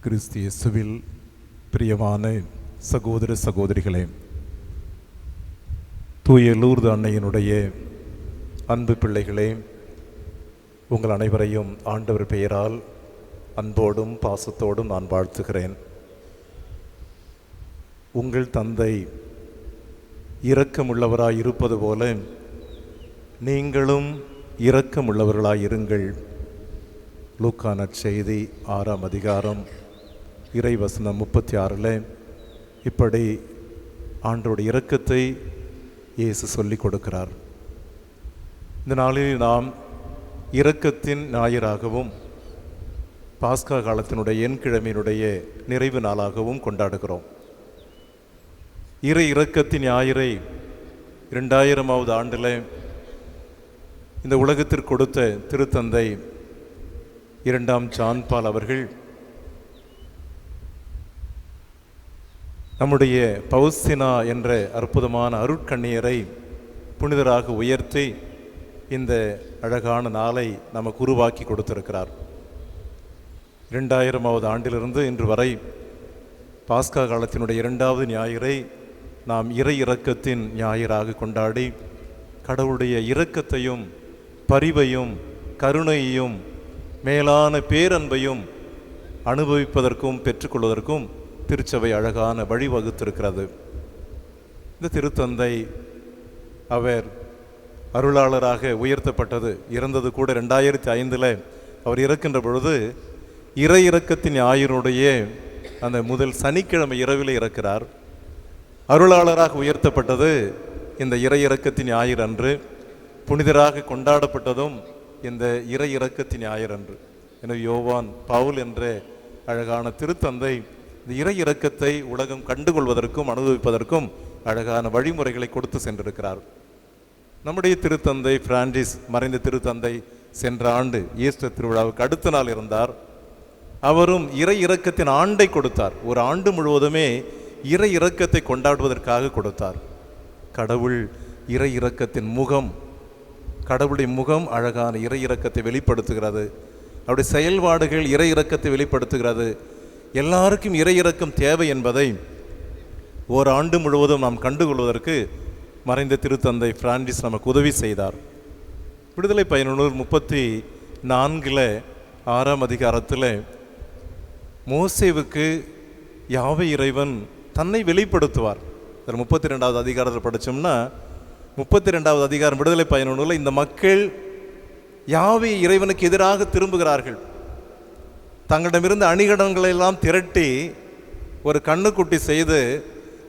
கிறிஸ்து இயேசுவில் பிரியமான சகோதர சகோதரிகளே, தூய லூர்து அன்னையினுடைய அன்பு பிள்ளைகளே, உங்கள் அனைவரையும் ஆண்டவர் பெயரால் அன்போடும் பாசத்தோடும் நான் வாழ்த்துகிறேன். உங்கள் தந்தை இரக்கமுள்ளவராய் இருப்பது போல நீங்களும் இரக்கமுள்ளவர்களாய் இருங்கள். லூக்கா நற்செய்தி 6ஆம் அதிகாரம் இறைவசனம் 36 இப்படி ஆண்டவருடைய இரக்கத்தை இயேசு சொல்லிக் கொடுக்கிறார். இந்த நாளில் நாம் இரக்கத்தின் ஞாயிறாகவும் பாஸ்கா காலத்தினுடைய எண்கிழமையினுடைய நிறைவு நாளாகவும் கொண்டாடுகிறோம். இரக்கத்தின் ஞாயிறை 2000வது ஆண்டில் இந்த உலகத்திற்கு கொடுத்த திருத்தந்தை 2ஆம் ஜான் பால் அவர்கள் நம்முடைய பவுஸ்தினா என்ற அற்புதமான அருட்கண்ணியரை புனிதராக உயர்த்தி இந்த அழகான நாளை நமக்கு உருவாக்கி கொடுத்திருக்கிறார். 2000வது ஆண்டிலிருந்து இன்று வரை பாஸ்கா காலத்தினுடைய 2வது ஞாயிறை நாம் இரக்கத்தின் ஞாயிறாக கொண்டாடி கடவுளுடைய இரக்கத்தையும் பரிவையும் கருணையையும் மேலான பேரன்பையும் அனுபவிப்பதற்கும் பெற்றுக்கொள்வதற்கும் திருச்சபை அழகான வழிவகுத்திருக்கிறது. இந்த திருத்தந்தை அவர் அருளாளராக உயர்த்தப்பட்டது, இறந்தது கூட 2005 அவர் இறக்கின்ற பொழுது இரக்கத்தின் ஞாயிறுடைய அந்த முதல் சனிக்கிழமை இரவில் இறக்கிறார். அருளாளராக உயர்த்தப்பட்டது இந்த இரக்கத்தின் ஞாயிறு அன்று, புனிதராக கொண்டாடப்பட்டதும் இந்த இரக்கத்தின் ஞாயிறு அன்று. எனவே யோவான் பவுல் என்ற அழகான திருத்தந்தை இந்த இரக்கத்தை உலகம் கண்டுகொள்வதற்கும் அனுபவிப்பதற்கும் அழகான வழிமுறைகளை கொடுத்து சென்றிருக்கிறார். நம்முடைய திருத்தந்தை பிரான்சிஸ், மறைந்த திருத்தந்தை, சென்ற ஆண்டு ஈஸ்டர் திருவிழாவுக்கு அடுத்த நாள் இருந்தார். அவரும் இரக்கத்தின் ஆண்டை கொடுத்தார். ஒரு ஆண்டு முழுவதுமே இரக்கத்தை கொண்டாடுவதற்காக கொடுத்தார். கடவுள் இரக்கத்தின் முகம், கடவுளுடைய முகம் அழகான இரக்கத்தை வெளிப்படுத்துகிறது. அவருடைய செயல்பாடுகள் இரக்கத்தை வெளிப்படுத்துகிறது. எல்லாருக்கும் இரக்கம் தேவை என்பதை ஓராண்டு முழுவதும் நாம் கண்டுகொள்வதற்கு மறைந்த திருத்தந்தை பிரான்சிஸ் நமக்கு உதவி செய்தார். விடுதலை பயனுள்ளூர் 34 6ஆம் அதிகாரத்தில் மோசேவுக்கு யாவே இறைவன் தன்னை வெளிப்படுத்துவார். 32வது அதிகாரத்தில் படித்தோம்னா 32வது அதிகாரம் விடுதலை பயனுள்ள இந்த மக்கள் யாவே இறைவனுக்கு எதிராக திரும்புகிறார்கள். தங்களிடமிருந்து அணிகலன்களை எல்லாம் திரட்டி ஒரு கண்ணுக்குட்டி செய்து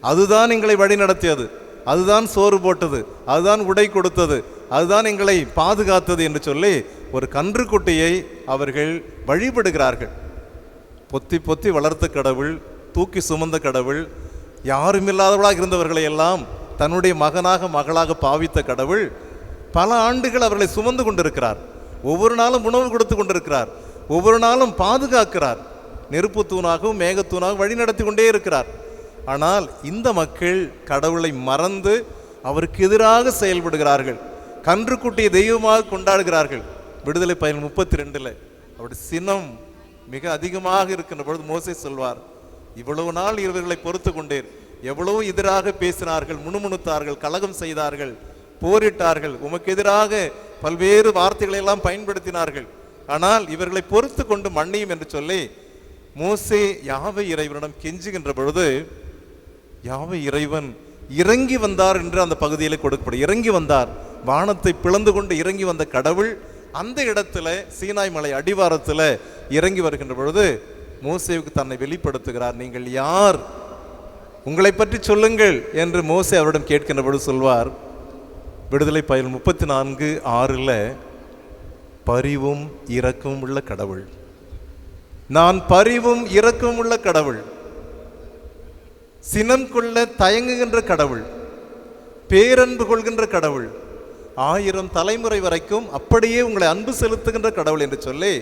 அதுதான் எங்களை வழி நடத்தியது, அதுதான் சோறு போட்டது, அதுதான் உடை கொடுத்தது, அதுதான் எங்களை பாதுகாத்தது என்று சொல்லி ஒரு கன்றுக்குட்டியை அவர்கள் வழிபடுகிறார்கள். பொத்தி பொத்தி வளர்த்த கடவுள், தூக்கி சுமந்த கடவுள், யாருமில்லாதவர்களாக இருந்தவர்களை எல்லாம் தன்னுடைய மகனாக மகளாக பாவித்த கடவுள் பல ஆண்டுகள் அவர்களை சுமந்து கொண்டிருக்கிறார். ஒவ்வொரு நாளும் உணவு கொடுத்து கொண்டிருக்கிறார், ஒவ்வொரு நாளும் பாதுகாக்கிறார், நெருப்பு தூணாகவும் மேகத்தூணாகவும் வழி நடத்தி கொண்டே இருக்கிறார். ஆனால் இந்த மக்கள் கடவுளை மறந்து அவருக்கு எதிராக செயல்படுகிறார்கள், கன்றுக்குட்டியை தெய்வமாக கொண்டாடுகிறார்கள். விடுதலை பயன் 32 அவருடைய சினம் மிக அதிகமாக இருக்கின்ற பொழுது மோசே சொல்வார், இவ்வளவு நாள் இவர்களை பொறுத்து கொண்டேன், எவ்வளவு எதிராக பேசினார்கள், முணுமுணுத்தார்கள், கலகம் செய்தார்கள், போரிட்டார்கள், உமக்கு எதிராக பல்வேறு வார்த்தைகளை எல்லாம் பயன்படுத்தினார்கள், ஆனால் இவர்களை பொறுத்து கொண்டு மன்னியும் என்று சொல்லி மோசே யாவே இறைவனிடம் கெஞ்சுகின்ற பொழுது யாவே இறைவன் இறங்கி வந்தார் என்று அந்த பகுதியில் கொடுக்கப்படும். இறங்கி வந்தார், வானத்தை பிளந்து கொண்டு இறங்கி வந்த கடவுள் அந்த இடத்துல சீனாய் மலை அடிவாரத்தில் இறங்கி வருகின்ற பொழுது மோசேவுக்கு தன்னை வெளிப்படுத்துகிறார். நீங்கள் யார், உங்களை பற்றி சொல்லுங்கள் என்று மோசே அவரிடம் கேட்கின்ற பொழுது சொல்வார். விடுதலை பயன் 34:6 பரிவும் இரக்கமும் உள்ள கடவுள், நான் பரிவும் இரக்கமும் உள்ள கடவுள், சினம் கொள்ள தயங்குகின்ற கடவுள், பேரன்பு கொள்கின்ற கடவுள், 1000 தலைமுறை வரைக்கும் அப்படியே உங்களை அன்பு செலுத்துகின்ற கடவுள் என்று சொல்லி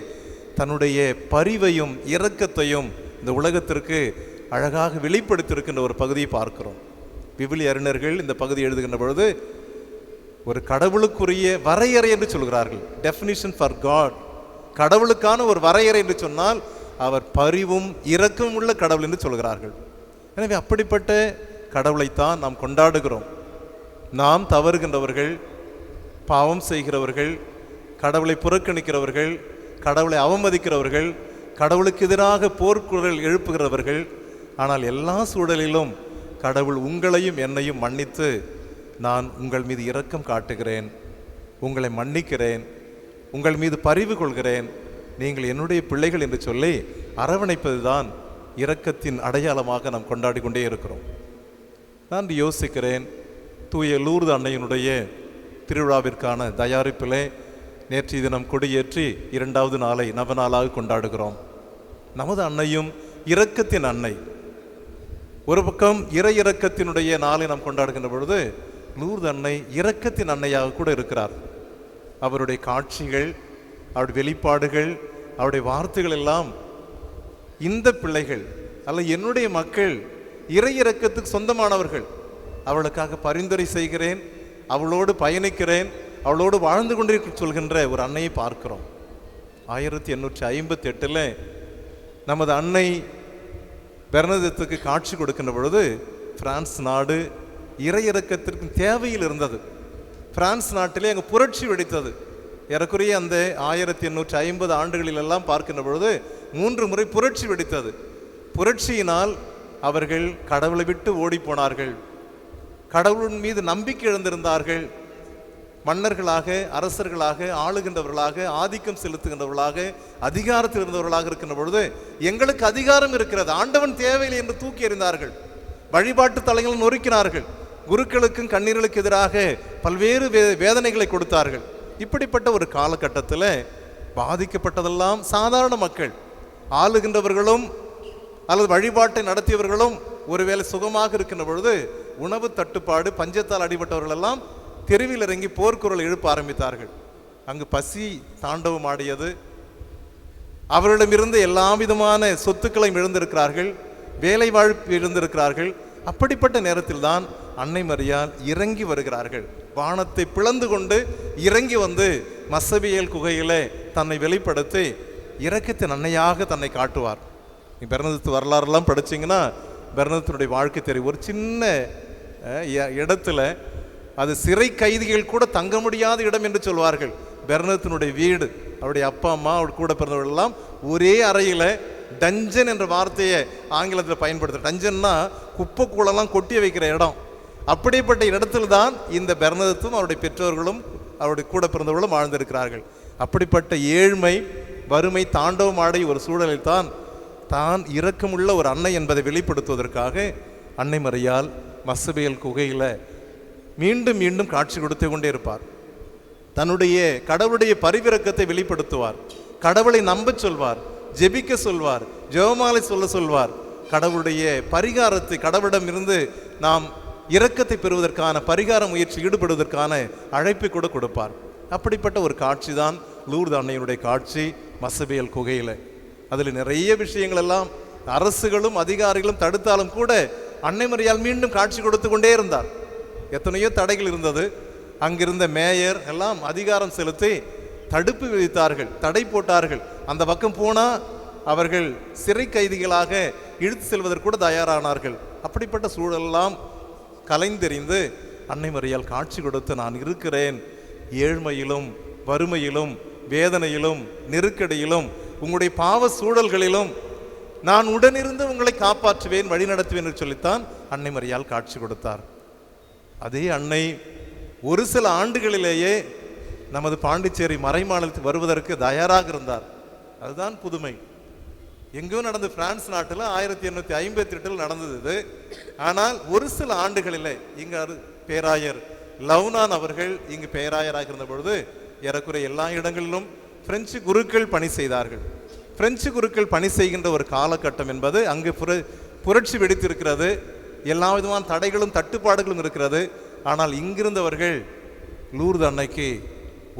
தன்னுடைய பரிவையும் இரக்கத்தையும் இந்த உலகத்திற்கு அழகாக வெளிப்படுத்தியிருக்கின்ற ஒரு பகுதியை பார்க்கிறோம். விவிலிய அறிஞர்கள் இந்த பகுதி எழுதுகின்ற பொழுது ஒரு கடவுளுக்குரிய வரையறை என்று சொல்கிறார்கள். டெஃபினிஷன் ஃபார் காட், கடவுளுக்கான ஒரு வரையறை என்று சொன்னால் அவர் பரிவும் இரக்கமும் உள்ள கடவுள் என்று சொல்கிறார்கள். எனவே அப்படிப்பட்ட கடவுளைத்தான் நாம் கொண்டாடுகிறோம். நாம் தவறுகின்றவர்கள், பாவம் செய்கிறவர்கள், கடவுளை புறக்கணிக்கிறவர்கள், கடவுளை அவமதிக்கிறவர்கள், கடவுளுக்கு எதிராக போர்க்குரல் எழுப்புகிறவர்கள். ஆனால் எல்லா சூழலிலும் கடவுள் உங்களையும் என்னையும் மன்னித்து, நான் உங்கள் மீது இரக்கம் காட்டுகிறேன், உங்களை மன்னிக்கிறேன், உங்கள் மீது பரிவு கொள்கிறேன், நீங்கள் என்னுடைய பிள்ளைகள் என்று சொல்லி அரவணைப்பதுதான் இரக்கத்தின் அடையாளமாக நாம் கொண்டாடி கொண்டே இருக்கிறோம். நான் யோசிக்கிறேன், தூய லூர்து அன்னையினுடைய திருவிழாவிற்கான தயாரிப்பிலே நேற்றைய தினம் கொடியேற்றி 2வது நாளை நவநாளாக கொண்டாடுகிறோம். நமது அன்னையும் இரக்கத்தின் அன்னை. ஒரு பக்கம் இறை இரக்கத்தினுடைய நாளை நாம் கொண்டாடுகின்ற பொழுது லூர்து அன்னை இரக்கத்தின் அன்னையாக கூட இருக்கிறார். அவருடைய காட்சிகள், அவருடைய வெளிப்பாடுகள், அவருடைய வார்த்தைகள் எல்லாம் இந்த பிள்ளைகள் அல்ல என்னுடைய மக்கள் இறை இரக்கத்துக்கு சொந்தமானவர்கள், அவளுக்காக பரிந்துரை செய்கிறேன், அவளோடு பயணிக்கிறேன், அவளோடு வாழ்ந்து கொண்டிருக்க சொல்கின்ற ஒரு அன்னையை பார்க்கிறோம். 1858 நமது அன்னை பெர்னதத்துக்கு காட்சி கொடுக்கின்ற பொழுது பிரான்ஸ் நாடு இறை இரக்கத்திற்கு தேவையில் இருந்தது. பிரான்ஸ் நாட்டிலே அங்கே புரட்சி வெடித்தது. ஏறக்குறைய அந்த 1850 ஆண்டுகளிலெல்லாம் பார்க்கின்ற பொழுது 3 முறை புரட்சி வெடித்தது. புரட்சியினால் அவர்கள் கடவுளை விட்டு ஓடி போனார்கள், கடவுளின் மீது நம்பிக்கை இழந்திருந்தார்கள். மன்னர்களாக, அரசர்களாக, ஆளுகின்றவர்களாக, ஆதிக்கம் செலுத்துகின்றவர்களாக, அதிகாரத்தில் இருந்தவர்களாக இருக்கின்ற பொழுது எங்களுக்கு அதிகாரம் இருக்கிறது, ஆண்டவன் தேவையில்லை என்று தூக்கி எறிந்தார்கள். வழிபாட்டு தலங்களை நொறுக்கினார்கள். குருக்களுக்கும் கண்ணீர்களுக்கு எதிராக பல்வேறு வேதனைகளை கொடுத்தார்கள். இப்படிப்பட்ட ஒரு காலகட்டத்தில் பாதிக்கப்பட்டதெல்லாம் சாதாரண மக்கள். ஆளுகின்றவர்களும் அல்லது வழிபாட்டை நடத்தியவர்களும் ஒருவேளை சுகமாக இருக்கின்ற பொழுது உணவு தட்டுப்பாடு, பஞ்சத்தால் அடிபட்டவர்கள் எல்லாம் தெருவில் இறங்கி போர்க்குரல் எழுப்ப ஆரம்பித்தார்கள். அங்கு பசி தாண்டவம் ஆடியது. அவர்களிடமிருந்து எல்லா விதமான சொத்துக்களையும் இழந்திருக்கிறார்கள், வேலை வாய்ப்பு இழந்திருக்கிறார்கள். அப்படிப்பட்ட நேரத்தில் தான் அன்னை மரியாள் இறங்கி வருகிறார்கள். வானத்தை பிளந்து கொண்டு இறங்கி வந்து மசபியல் குகையிலே தன்னை வெளிப்படுத்தி இரக்கத்தின் அன்னையாக தன்னை காட்டுவார். பெர்னதத்து வரலாறுலாம் படிச்சிங்கன்னா பெர்னதத்தினுடைய வாழ்க்கை தெரியும். ஒரு சின்ன இடத்துல, அது சிறை கைதிகள் கூட தங்க முடியாத இடம் என்று சொல்வார்கள். பெர்னதத்தினுடைய வீடு, அவருடைய அப்பா அம்மா, அவர் கூட பிறந்தவர்கள் எல்லாம் ஒரே அறையில், டஞ்சன் என்ற வார்த்தையை ஆங்கிலத்தில் பயன்படுத்துகிற, டஞ்சன்னா குப்பை கூலெல்லாம் கொட்டி வைக்கிற இடம். அப்படிப்பட்ட இடத்துல தான் இந்த பெர்னதத்தும் அவருடைய பெற்றோர்களும் அவருடைய கூட பிறந்தவர்களும் வாழ்ந்திருக்கிறார்கள். அப்படிப்பட்ட ஏழ்மை, வறுமை தாண்டவம் ஆடிய ஒரு சூழலில் தான் இரக்கமுள்ள ஒரு அன்னை என்பதை வெளிப்படுத்துவதற்காக அன்னை மரியாள் மசபேல் குகையில் மீண்டும் மீண்டும் காட்சி கொடுத்து கொண்டே இருப்பார். தன்னுடைய கடவுளுடைய பரிவிரக்கத்தை வெளிப்படுத்துவார், கடவுளை நம்ப சொல்வார், ஜெபிக்க சொல்வார், ஜெபமாலை சொல்வார். கடவுளுடைய பரிகாரத்தை, கடவுளிடம் இருந்து நாம் இரக்கத்தை பெறுவதற்கான பரிகார முயற்சி ஈடுபடுவதற்கான அழைப்பை கூட கொடுப்பார். அப்படிப்பட்ட ஒரு காட்சி தான் லூர்து அன்னையினுடைய காட்சி மசபேல் குகையில். அதில் நிறைய விஷயங்கள் எல்லாம் அரசுகளும் அதிகாரிகளும் தடுத்தாலும் கூட அன்னை மரியாள் மீண்டும் காட்சி கொடுத்து கொண்டே இருந்தார். எத்தனையோ தடைகள் இருந்தது. அங்கிருந்த மேயர் எல்லாம் அதிகாரம் செலுத்தி தடுப்பு விதித்தார்கள், தடை போட்டார்கள். அந்த பக்கம் போனால் அவர்கள் சிறை கைதிகளாக இழுத்து செல்வதற்கு கூட தயாரானார்கள். அப்படிப்பட்ட சூழலெல்லாம் கலைந்தெறிந்து அன்னை மரியாள் காட்சி கொடுத்து, நான் இருக்கிறேன், ஏழ்மையிலும் வறுமையிலும் வேதனையிலும் நெருக்கடியிலும் உங்களுடைய பாவ சூழல்களிலும் நான் உடனிருந்து உங்களை காப்பாற்றுவேன், வழி நடத்துவேன் என்று சொல்லித்தான் அன்னை மரியாள் காட்சி கொடுத்தார். அதே அன்னை ஒரு சில ஆண்டுகளிலேயே நமது பாண்டிச்சேரி மறைமாநிலத்தில் வருவதற்கு தயாராக இருந்தார். அதுதான் புதுமை. எங்கேயும் நடந்து பிரான்ஸ் நாட்டில் 1858 நடந்தது இது. ஆனால் ஒரு சில ஆண்டுகளிலே இங்கு பேராயர் லவ்னான் அவர்கள் இங்கு பேராயராக இருந்த பொழுது ஏறக்குறைய எல்லா இடங்களிலும் பிரெஞ்சு குருக்கள் பணி செய்தார்கள். பிரெஞ்சு குருக்கள் பணி செய்கின்ற ஒரு காலகட்டம் என்பது அங்கு புரட்சி வெடித்திருக்கிறது. எல்லா விதமான தடைகளும் தட்டுப்பாடுகளும் இருக்கிறது. ஆனால் இங்கிருந்தவர்கள் லூர்து அன்னைக்கு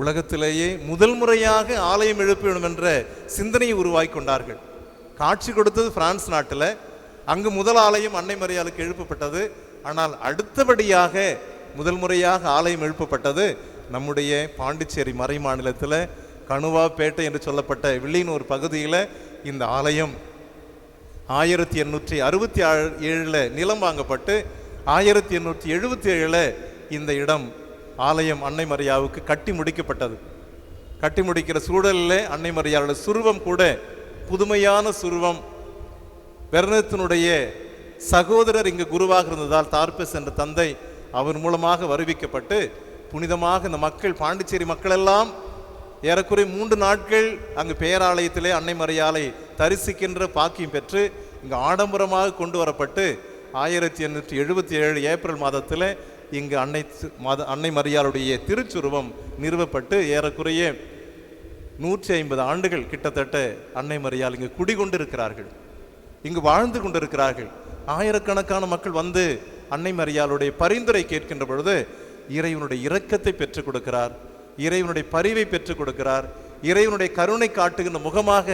உலகத்திலேயே முதல் முறையாக ஆலயம் எழுப்ப வேண்டும் என்ற சிந்தனையை உருவாக்கி கொண்டார்கள். காட்சி கொடுத்தது பிரான்ஸ் நாட்டில். அங்கு முதல் ஆலயம் அன்னை மரியாளுக்கு எழுப்பப்பட்டது. ஆனால் அடுத்தபடியாக முதல் முறையாக ஆலயம் எழுப்பப்பட்டது நம்முடைய பாண்டிச்சேரி மறை மாநிலத்தில் கணுவா பேட்டை என்று சொல்லப்பட்ட வில்லியனூர் பகுதியில் இந்த ஆலயம் 1867 நிலம் வாங்கப்பட்டு 1877 இந்த இடம் ஆலயம் அன்னை மரியாவுக்கு கட்டி முடிக்கப்பட்டது. கட்டி முடிக்கிற சூழலில் அன்னை மரியாவோட சுருவம் கூட புதுமையான சுருவம். பெர்னத்தினுடைய சகோதரர் இங்கு குருவாக இருந்ததால் தார்பெஸ் என்ற தந்தை அவர் மூலமாக வருவிக்கப்பட்டு புனிதமாக இந்த மக்கள், பாண்டிச்சேரி மக்கள் எல்லாம் ஏறக்குறை 3 நாட்கள் அங்கு பேராலயத்திலே அன்னை மரியாளை தரிசிக்கின்ற பாக்கியம் பெற்று இங்கு ஆடம்பரமாக கொண்டு வரப்பட்டு 1877 ஏப்ரல் மாதத்தில் இங்கு அன்னை மரியாளுடைய திருச்சுருவம் நிறுவப்பட்டு ஏறக்குறைய 150 ஆண்டுகள் கிட்டத்தட்ட அன்னை மரியாள் இங்கு குடிகொண்டிருக்கிறார்கள், இங்கு வாழ்ந்து கொண்டிருக்கிறார்கள். ஆயிரக்கணக்கான மக்கள் வந்து அன்னை மரியாளுடைய பரிந்துரை கேட்கின்ற பொழுது இறைவனுடைய இரக்கத்தை பெற்றுக் கொடுக்கிறார், இறைவனுடைய பரிவை பெற்றுக் கொடுக்கிறார், இறைவனுடைய கருணை காட்டுகின்ற முகமாக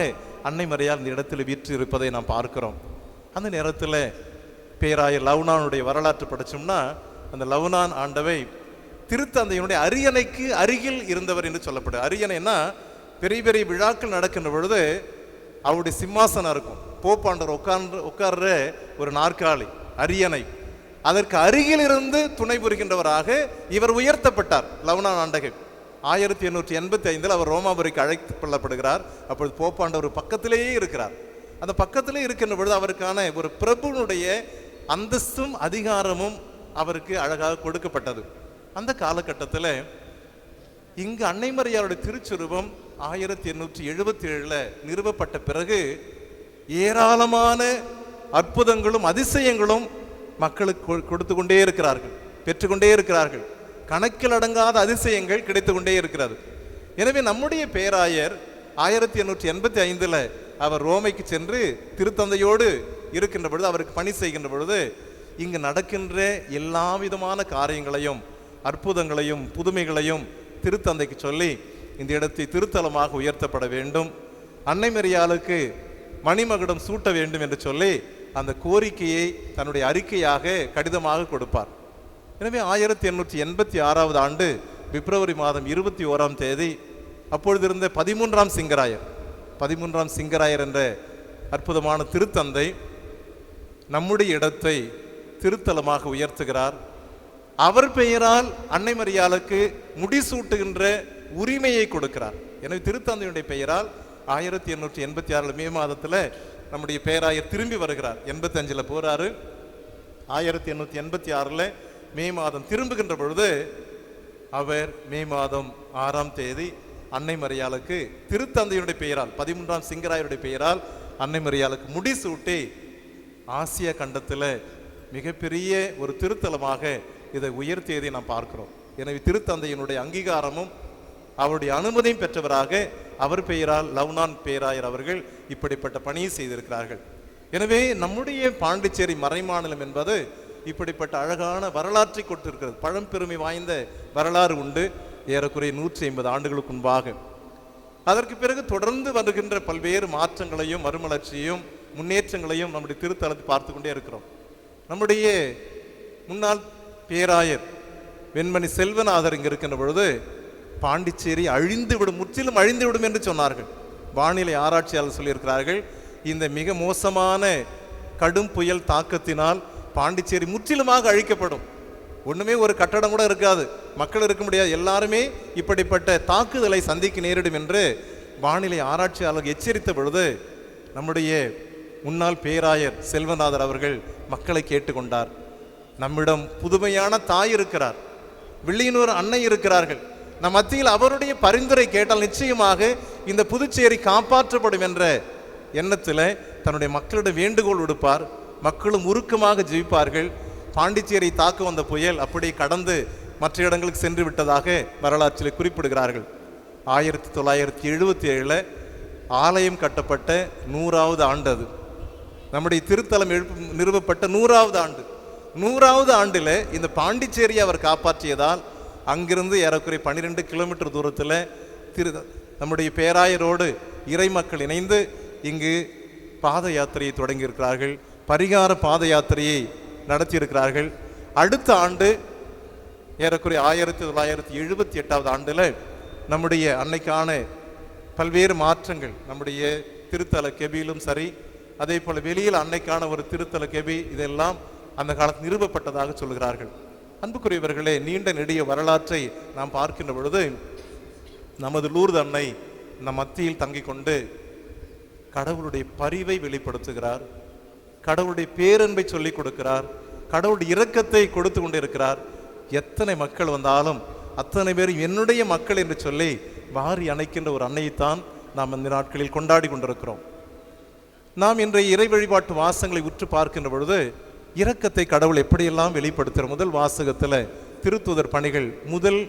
அன்னை மரியாள் இந்த இடத்தில் வீற்று இருப்பதை நாம் பார்க்கிறோம். அந்த நேரத்தில் பேராயர் லவ்னானுடைய வரலாற்று படித்தோம்னா அந்த லவ்னான் ஆண்டவை திருத்தந்தையினுடைய அரியணைக்கு அருகில் இருந்தவர் என்று சொல்லப்படுது. அரியணைன்னா பெரிய பெரிய விழாக்கள் நடக்கின்ற பொழுது அவருடைய சிம்மாசனம் இருக்கும், போப்பாண்டவர் உட்கார்ற ஒரு நாற்காலி அரியணை, அதற்கு அருகில் இருந்து துணை புரிகின்றவராக இவர் உயர்த்தப்பட்டார். லவ்னான் ஆண்டகை 1885 அவர் ரோமாபுரிக்கு அழைத்து கொள்ளப்படுகிறார். அப்பொழுது போப்பாண்டவர் பக்கத்திலேயே இருக்கிறார். அந்த பக்கத்திலே இருக்கின்ற பொழுது அவருக்கான ஒரு பிரபுனுடைய அந்தஸ்தும் அதிகாரமும் அவருக்கு அழகாக கொடுக்கப்பட்டது. அந்த காலகட்டத்தில் இங்கு அன்னை மரியாளுடைய திருச்சுருவம் 1877 நிறுவப்பட்ட பிறகு ஏராளமான அற்புதங்களும் அதிசயங்களும் மக்களுக்கு கொடுத்து கொண்டே இருக்கிறார்கள், பெற்றுக்கொண்டே இருக்கிறார்கள். கணக்கில் அடங்காத அதிசயங்கள் கிடைத்து கொண்டே இருக்கிறது. எனவே நம்முடைய பேராயர் 1885 அவர் ரோமைக்கு சென்று திருத்தந்தையோடு இருக்கின்ற பொழுது, அவருக்கு பணி செய்கின்ற பொழுது இங்கு நடக்கின்ற எல்லா விதமான காரியங்களையும் அற்புதங்களையும் புதுமைகளையும் திருத்தந்தைக்கு சொல்லி இந்த இடத்தை திருத்தலமாக உயர்த்தப்பட வேண்டும், அன்னை மரியாளுக்கு மணிமகுடம் சூட்ட வேண்டும் என்று சொல்லி அந்த கோரிக்கையை தன்னுடைய அறிக்கையாக கடிதமாக கொடுப்பார். எனவே 1886 ஆண்டு பிப்ரவரி மாதம் 21 அப்பொழுது இருந்த 13ஆம் சிங்கராயர் என்ற அற்புதமான திருத்தந்தை நம்முடைய இடத்தை திருத்தலமாக உயர்த்துகிறார். அவர் பெயரால் அன்னை மரியாளுக்கு முடிசூட்டுகின்ற உரிமையை கொடுக்கிறார். எனவே திருத்தந்தையுடைய பெயரால் 1886 மே மாதத்தில் நம்முடைய பேராயர் திரும்பி வருகிறார். 85 போறாரு. 1886 மே மாதம் திரும்புகின்ற பொழுது அவர் மே மாதம் 6 அன்னை மரியாளுக்கு திருத்தந்தையுடைய பெயரால் 13ஆம் சிங்கராயருடைய பெயரால் அன்னை மரியாளுக்கு முடிசூட்டி ஆசியா கண்டத்தில் மிகப்பெரிய ஒரு திருத்தலமாக இதை உயர்த்தியதை நாம் பார்க்கிறோம். எனவே திருத்தந்தையினுடைய அங்கீகாரமும் அவருடைய அனுமதியும் பெற்றவராக அவர் பெயரால் லவ்னான் பேராயர் அவர்கள் இப்படிப்பட்ட பணியை செய்திருக்கிறார்கள். எனவே நம்முடைய பாண்டிச்சேரி மறைமாநிலம் என்பது இப்படிப்பட்ட அழகான வரலாற்றை கொடுத்திருக்கிறது. பழம்பெருமை வாய்ந்த வரலாறு உண்டு. ஏறக்குறைய 150 ஆண்டுகளுக்கு முன்பாக. அதற்கு பிறகு தொடர்ந்து வருகின்ற பல்வேறு மாற்றங்களையும் மறுமலர்ச்சியையும் முன்னேற்றங்களையும் நம்முடைய திருத்தலத்தை பார்த்து கொண்டே இருக்கிறோம். நம்முடைய முன்னாள் பேராயர் வெண்மணி செல்வநாதர் இங்கு இருக்கின்ற பொழுது பாண்டிச்சேரி அழிந்துவிடும், முற்றிலும் அழிந்துவிடும் என்று சொன்னார்கள். வானிலை ஆராய்ச்சியாளர் சொல்லியிருக்கிறார்கள், இந்த மிக மோசமான கடும் புயல் தாக்கத்தினால் பாண்டிச்சேரி முற்றிலுமாக அழிக்கப்படும். ஒண்ணுமே ஒரு கட்டடம் கூட இருக்காது, மக்கள் இருக்க முடியாது, எல்லாருமே இப்படிப்பட்ட தாக்குதலை சந்திக்க நேரிடும் என்று வானிலை ஆராய்ச்சியாளர் எச்சரித்த பொழுது நம்முடைய முன்னாள் பேராயர் செல்வநாதர் அவர்கள் மக்களை கேட்டுக்கொண்டார். நம்மிடம் புதுமையான தாய் இருக்கிறார், வில்லியனூர் அன்னை இருக்கிறார்கள், நம் மத்தியில் அவருடைய பரிந்துரை கேட்டால் நிச்சயமாக இந்த புதுச்சேரி காப்பாற்றப்படும் என்ற எண்ணத்தில் தன்னுடைய மக்களிடம் வேண்டுகோள் விடுப்பார். மக்களும் உருக்கமாக ஜெயிப்பார்கள். பாண்டிச்சேரி தாக்க வந்த புயல் அப்படி கடந்து மற்ற இடங்களுக்கு சென்று விட்டதாக வரலாற்றில் குறிப்பிடுகிறார்கள். 1977 ஆலயம் கட்டப்பட்ட 100வது ஆண்டு. அது நம்முடைய திருத்தலம் நிறுவப்பட்ட 100வது ஆண்டு. 100வது ஆண்டில் இந்த பாண்டிச்சேரியை அவர் காப்பாற்றியதால் அங்கிருந்து ஏறக்குறைய 12 கிலோமீட்டர் தூரத்தில் நம்முடைய பேராயரோடு இறை மக்கள் இணைந்து இங்கு பாத யாத்திரையை தொடங்கியிருக்கிறார்கள். பரிகார பாத யாத்திரையை நடத்தியிருக்கிறார்கள். அடுத்த ஆண்டு ஏறக்குறைய 1978 ஆண்டில் நம்முடைய அன்னைக்கான பல்வேறு மாற்றங்கள், நம்முடைய திருத்தல கெபியிலும் சரி, அதே போல வெளியில் அன்னைக்கான ஒரு திருத்தல கெபி, இதெல்லாம் அந்த காலத்தில் நிறுவப்பட்டதாக சொல்கிறார்கள். அன்புக்குரியவர்களே, நீண்ட நெடிய வரலாற்றை நாம் பார்க்கின்ற பொழுது நமது லூர்து அன்னை நம் மத்தியில் தங்கி கொண்டு கடவுளுடைய பரிவை வெளிப்படுத்துகிறார், கடவுளுடைய பேரன்பை சொல்லிக் கொடுக்கிறார், கடவுளுடைய இரக்கத்தை கொடுத்து கொண்டு இருக்கிறார். எத்தனை மக்கள் வந்தாலும் அத்தனை பேரும் என்னுடைய மக்கள் என்று சொல்லி வாரி அணைக்கின்ற ஒரு அன்னையைத்தான் நாம் இந்த நாட்களில் கொண்டாடி கொண்டிருக்கிறோம். நாம் இன்றைய இறை வழிபாட்டு வாசங்களை உற்று பார்க்கின்ற பொழுது இரக்கத்தை கடவுள் எப்படியெல்லாம் வெளிப்படுத்துகிற முதல் வாசகத்தில் திருத்துதர் பணிகள், முதல்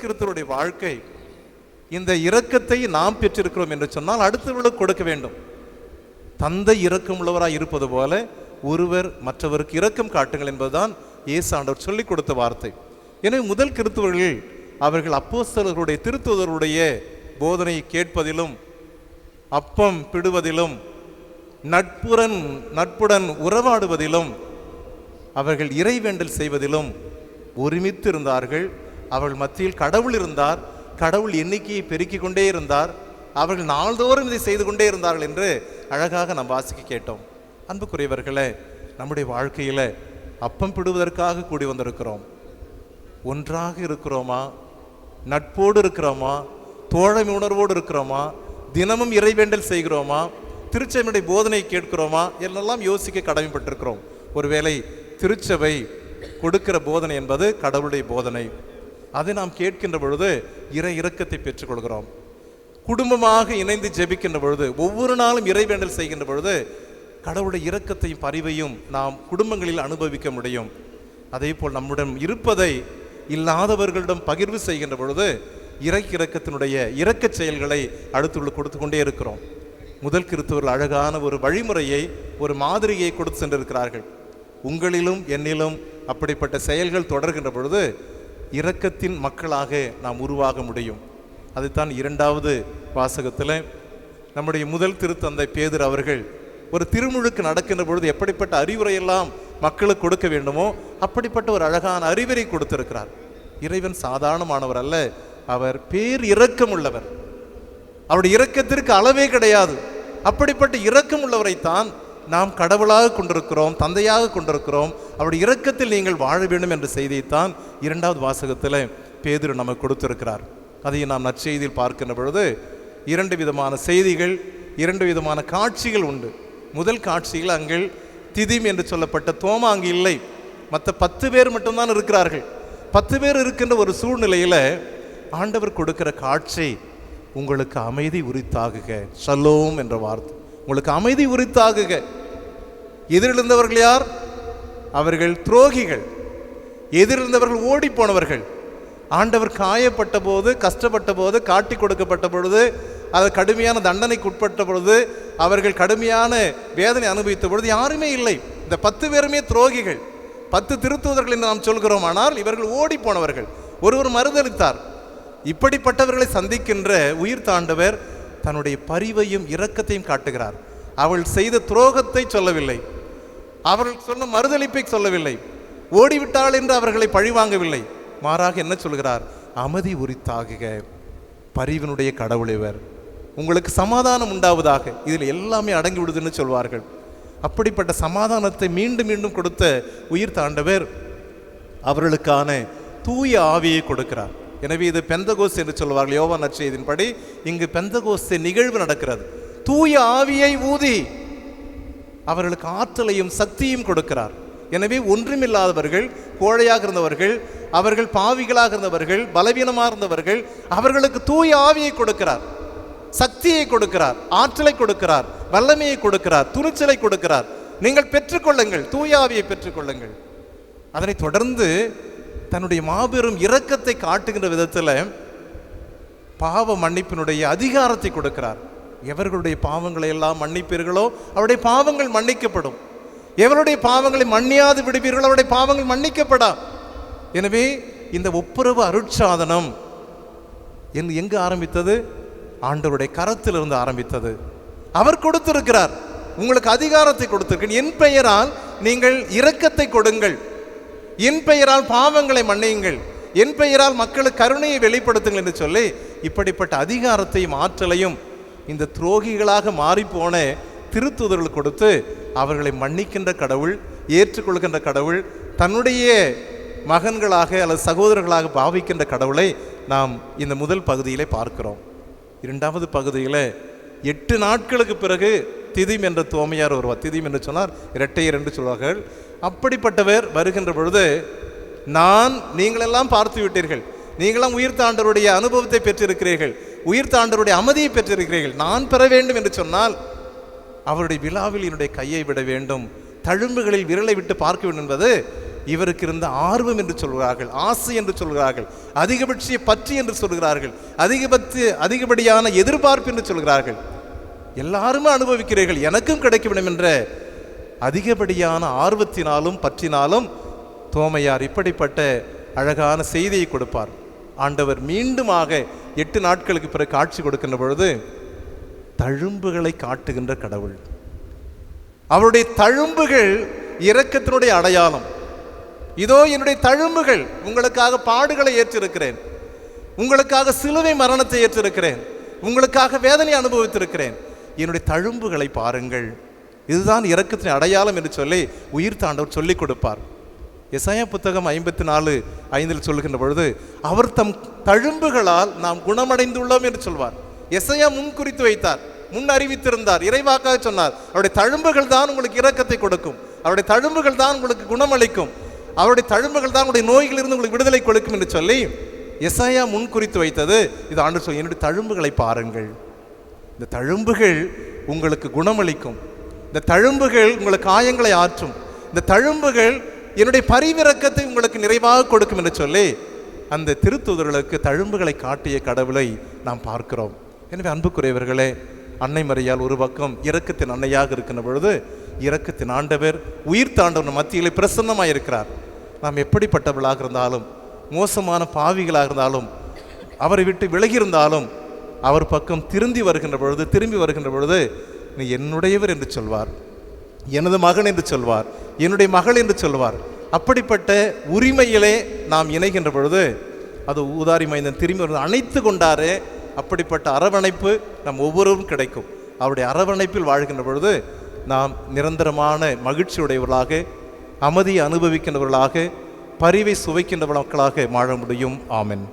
கிறிஸ்துவருடைய வாழ்க்கை, இந்த இரக்கத்தை நாம் பெற்றிருக்கிறோம் என்று சொன்னால் அடுத்தவர்களுக்கு கொடுக்க வேண்டும். தந்தை இரக்கம் உள்ளவராய் இருப்பது போல ஒருவர் மற்றவருக்கு இரக்கம் காட்டுங்கள் என்பதுதான் இயேசு ஆண்டவர் சொல்லிக் கொடுத்த வார்த்தை. எனவே முதல் கிறிஸ்துவர்கள் அவர்கள் அப்போஸ்தலர்களுடைய திருத்துதருடைய போதனையை கேட்பதிலும், அப்பம் பிடுவதிலும், நட்புடன் உறவாடுவதிலும், அவர்கள் இறைவேண்டல் செய்வதிலும் ஒருமித்து இருந்தார்கள். அவர்கள் மத்தியில் கடவுள் இருந்தார், கடவுள் எண்ணிக்கையை பெருக்கிக் கொண்டே இருந்தார், அவர்கள் நாள்தோறும் இதை செய்து கொண்டே இருந்தார்கள் என்று அழகாக நாம் வாசிக்க கேட்டோம். அன்புக்குரியவர்களே, நம்முடைய வாழ்க்கையில் அப்பம் பிடுவதற்காக கூடி வந்திருக்கிறோம். ஒன்றாக இருக்கிறோமா? நட்போடு இருக்கிறோமா? தோழமை உணர்வோடு இருக்கிறோமா? தினமும் இறைவேண்டல் செய்கிறோமா? திருச்சபையுடைய போதனை கேட்கிறோமா? எல்லாம் யோசிக்க கடமைப்பட்டிருக்கிறோம். ஒருவேளை திருச்சபை கொடுக்கிற போதனை என்பது கடவுளுடைய போதனை, அதை நாம் கேட்கின்ற பொழுது இறை இரக்கத்தை பெற்றுக்கொள்கிறோம். குடும்பமாக இணைந்து ஜெபிக்கின்ற பொழுது, ஒவ்வொரு நாளும் இறைவேண்டல் செய்கின்ற பொழுது கடவுளுடைய இரக்கத்தையும் பரிவையும் நாம் குடும்பங்களில் அனுபவிக்க முடியும். அதே போல் நம்முடன் இருப்பதை இல்லாதவர்களிடம் பகிர்வு செய்கின்ற பொழுது இரக்கத்தினுடைய இரக்க செயல்களை அடுத்துள்ள கொடுத்து கொண்டே இருக்கிறோம். முதல் கிறிஸ்தவர்கள் அழகான ஒரு வழிமுறையை, ஒரு மாதிரியை கொடுத்து சென்றிருக்கிறார்கள். உங்களிலும் என்னிலும் அப்படிப்பட்ட செயல்கள் தொடர்கின்ற பொழுது இரக்கத்தின் மக்களாக நாம் உருவாக முடியும். அதுதான் இரண்டாவது வாசகத்தில் நம்முடைய முதல் திருத்தந்தை பேதுரு அவர்கள் ஒரு திருமுழுக்கு நடக்கின்ற பொழுது எப்படிப்பட்ட அறிவுரையெல்லாம் மக்களுக்கு கொடுக்க வேண்டுமோ அப்படிப்பட்ட ஒரு அழகான அறிவுரை கொடுத்திருக்கிறார். இறைவன் சாதாரணமானவர் அல்ல, அவர் பேர் இரக்கம் உள்ளவர். அவருடைய இரக்கத்திற்கு அளவே கிடையாது. அப்படிப்பட்ட இரக்கம் உள்ளவரைத்தான் நாம் கடவுளாக கொண்டிருக்கிறோம், தந்தையாக கொண்டிருக்கிறோம். அவருடைய இரக்கத்தில் நீங்கள் வாழ வேண்டும் என்ற செய்தியைத்தான் இரண்டாவது வாசகத்தில் பேதுரு நமக்கு கொடுத்திருக்கிறார். அதை நாம் நற்செய்தியில் பார்க்கின்ற பொழுது இரண்டு விதமான செய்திகள், இரண்டு விதமான காட்சிகள் உண்டு. முதல் காட்சியில் அங்கே திதிம் என்று சொல்லப்பட்ட தோமா அங்கு இல்லை, மற்ற 10 பேர் மட்டும்தான் இருக்கிறார்கள். 10 பேர் இருக்கின்ற ஒரு சூழ்நிலையில் ஆண்டவர் கொடுக்கிற காட்சி, உங்களுக்கு அமைதி உரித்தாகுக, ஷலோம் என்ற வார்த்தை, உங்களுக்கு அமைதி உரித்தாகுக. எதிரிழந்தவர்கள் யார்? அவர்கள் துரோகிகள், எதிரிழந்தவர்கள் ஓடி போனவர்கள். ஆண்டவர் காயப்பட்ட போது, கஷ்டப்பட்ட போது, காட்டி கொடுக்கப்பட்ட பொழுது, அது கடுமையான தண்டனைக்கு உட்பட்ட பொழுது, அவர்கள் கடுமையான வேதனை அனுபவித்த பொழுது யாருமே இல்லை. இந்த 10 பேருமே துரோகிகள், 10 திருத்தூதர்கள் என்று நாம் சொல்கிறோம். ஆனால் இவர்கள் ஓடி போனவர்கள், ஒருவர் மறுதளித்தார். இப்படிப்பட்டவர்களை சந்திக்கின்ற உயிர் தாண்டவர் தன்னுடைய பரிவையும் இரக்கத்தையும் காட்டுகிறார். அவள் செய்த துரோகத்தை சொல்லவில்லை, அவர்கள் சொன்ன மறுதளிப்பை சொல்லவில்லை, ஓடிவிட்டாள் என்று அவர்களை பழிவாங்கவில்லை. மாறாக என்ன சொல்கிறார்? அமைதி உரித்தாகுக, பரிவினுடைய கடவுள் இவர், உங்களுக்கு சமாதானம் உண்டாவதாக. இதில் எல்லாமே அடங்கி விடுதுன்னு சொல்வார்கள். அப்படிப்பட்ட சமாதானத்தை மீண்டும் மீண்டும் கொடுத்த உயிர் தாண்டவர் அவர்களுக்கான தூய ஆவியை கொடுக்கிறார். எனவே இது பெந்தகோஸ்து என்று சொல்வார்கள். யோவான் நற்செய்தியின்படி இங்கு பெந்தகோஸ்து நிகழ்வு நடக்கிறது. தூய ஆவியை ஊதி அவர்களுக்கு ஆற்றலையும் சக்தியும் கொடுக்கிறார். எனவே ஒன்றுமில்லாதவர்கள், கோழையாக இருந்தவர்கள், அவர்கள் பாவிகளாக இருந்தவர்கள், பலவீனமாக இருந்தவர்கள், அவர்களுக்கு தூய ஆவியை கொடுக்கிறார், சக்தியை கொடுக்கிறார், ஆற்றலை கொடுக்கிறார், வல்லமையை கொடுக்கிறார், துணிச்சலை கொடுக்கிறார். நீங்கள் பெற்றுக்கொள்ளுங்கள், தூய ஆவியை பெற்றுக்கொள்ளுங்கள். அதனை தொடர்ந்து தன்னுடைய மாபெரும் இரக்கத்தை காட்டுகின்ற விதத்தில் பாவ மன்னிப்பினுடைய அதிகாரத்தை கொடுக்கிறார். எவர்களுடைய பாவங்களை எல்லாம் மன்னிப்பீர்களோ அவருடைய பாவங்கள் மன்னிக்கப்படும், எவருடைய பாவங்களை மன்னியாது விடுவீர்களோ அவருடைய பாவங்கள் மன்னிக்கப்படா. எனவே இந்த ஒப்புரவு அருட்சாதனம் எங்கு ஆரம்பித்தது? ஆண்டவருடைய கரத்திலிருந்து ஆரம்பித்தது. அவர் கொடுத்திருக்கிறார், உங்களுக்கு அதிகாரத்தை கொடுத்திருக்க. என் பெயரால் நீங்கள் இரக்கத்தை கொடுங்கள், என் பெயரால் பாவங்களை மன்னியுங்கள், என் பெயரால் மக்களுக்கு கருணையை வெளிப்படுத்துங்கள் என்று சொல்லி இப்படிப்பட்ட அதிகாரத்தையும் ஆற்றலையும் இந்த துரோகிகளாக மாறிப்போன திருத்தூதர்கள் கொடுத்து அவர்களை மன்னிக்கின்ற கடவுள், ஏற்றுக்கொள்கின்ற கடவுள், தன்னுடைய மகன்களாக அல்லது சகோதரர்களாக பாவிக்கின்ற கடவுளை நாம் இந்த முதல் பகுதியிலே பார்க்கிறோம். இரண்டாவது பகுதியில் 8 நாட்களுக்கு பிறகு திதிம் என்ற தோமையார் வருவார். திதிம் என்று சொன்னார் இரட்டையர் என்று சொல்வார்கள். அப்படிப்பட்டவர் வருகின்ற பொழுது, நீங்களெல்லாம் பார்த்து விட்டீர்கள், நீங்களாம் உயிர்த்த ஆண்டவருடைய அனுபவத்தை பெற்றிருக்கிறீர்கள், உயிர்த்த ஆண்டவருடைய அமைதியை பெற்றிருக்கிறீர்கள், நான் பெற வேண்டும் என்று சொன்னால் அவருடைய விழாவில் என்னுடைய கையை விட வேண்டும், தழும்புகளில் விரலை விட்டு பார்க்க வேண்டும் என்பது இவருக்கு இருந்த ஆர்வம் என்று சொல்கிறார்கள், ஆசை என்று சொல்கிறார்கள், அதிகபட்சிய பற்றி என்று சொல்கிறார்கள், அதிகப்படியான எதிர்பார்ப்பு என்று சொல்கிறார்கள். எல்லாருமே அனுபவிக்கிறீர்கள், எனக்கும் கிடைக்க வேண்டும் என்ற அதிகப்படியான ஆர்வத்தினாலும் பற்றினாலும் தோமையார் இப்படிப்பட்ட அழகான செய்தியை கொடுப்பார். ஆண்டவர் மீண்டுமாக 8 நாட்களுக்கு பிறகு காட்சி கொடுக்கின்ற பொழுது தழும்புகளை காட்டுகின்ற கடவுள். அவருடைய தழும்புகள் இரக்கத்தினுடைய அடையாளம். இதோ என்னுடைய தழும்புகள், உங்களுக்காக பாடுகளை ஏற்றிருக்கிறேன், உங்களுக்காக சிலுவை மரணத்தை ஏற்றிருக்கிறேன், உங்களுக்காக வேதனை அனுபவித்திருக்கிறேன், என்னுடைய தழும்புகளை பாருங்கள், இதுதான் இரக்கத்தின் அடையாளம் என்று சொல்லி உயிர்த்த ஆண்டவர் சொல்லிக் கொடுப்பார். எசாயா புத்தகம் 54:5 சொல்லுகின்ற பொழுது, அவர் தம் தழும்புகளால் நாம் குணமடைந்துள்ளோம் என்று சொல்வார். எசாயா முன் குறித்து வைத்தார், முன் அறிவித்திருந்தார், இறைவாக்காக சொன்னார், அவருடைய தழும்புகள் தான் உங்களுக்கு இரக்கத்தை கொடுக்கும், அவருடைய தழும்புகள் தான் உங்களுக்கு குணமளிக்கும், அவருடைய தழும்புகள் தான் உங்களுடைய நோய்களிலிருந்து உங்களுக்கு விடுதலை கொடுக்கும் என்று சொல்லி எசாயா முன் குறித்து வைத்தது. இது ஆண்டு சொல்லி, என்னுடைய தழும்புகளை பாருங்கள், இந்த தழும்புகள் உங்களுக்கு குணமளிக்கும், இந்த தழும்புகள் உங்களுக்கு காயங்களை ஆற்றும், இந்த தழும்புகள் என்னுடைய பரிவிரக்கத்தை உங்களுக்கு நிறைவாக கொடுக்கும் என்று சொல்லி அந்த திருத்தூதர்களுக்கு தழும்புகளை காட்டிய கடவுளை நாம் பார்க்கிறோம். எனவே அன்புக்குரியவர்களே, அன்னை மரியாள் ஒரு பக்கம் இரக்கத்தின் அன்னையாக இருக்கின்ற பொழுது, இரக்கத்தின் ஆண்டவர், உயிர்த்த ஆண்டவர் மத்தியிலே பிரசன்னமாக இருக்கிறார். நாம் எப்படிப்பட்டவர்களாக இருந்தாலும், மோசமான பாவிகளாக இருந்தாலும், அவரை விட்டு விலகி இருந்தாலும், அவர் பக்கம் திரும்பி வருகின்ற பொழுது நீ என்னுடையவர் என்று சொல்வார், எனது மகன் என்று சொல்வார், என்னுடைய மகள் என்று சொல்வார். அப்படிப்பட்ட உரிமையிலே நாம் இணைகின்ற பொழுது அது ஊதாரி மைந்தன் திரும்பி வருவது அணைத்து கொண்டாரே, அப்படிப்பட்ட அரவணைப்பு நம் ஒவ்வொருவரும் கிடைக்கும். அவருடைய அரவணைப்பில் வாழ்கின்ற பொழுது நாம் நிரந்தரமான மகிழ்ச்சியுடையவர்களாக, அமைதியை அனுபவிக்கின்றவர்களாக, பரிவை சுவைக்கின்ற மக்களாக வாழ முடியும். ஆமென்.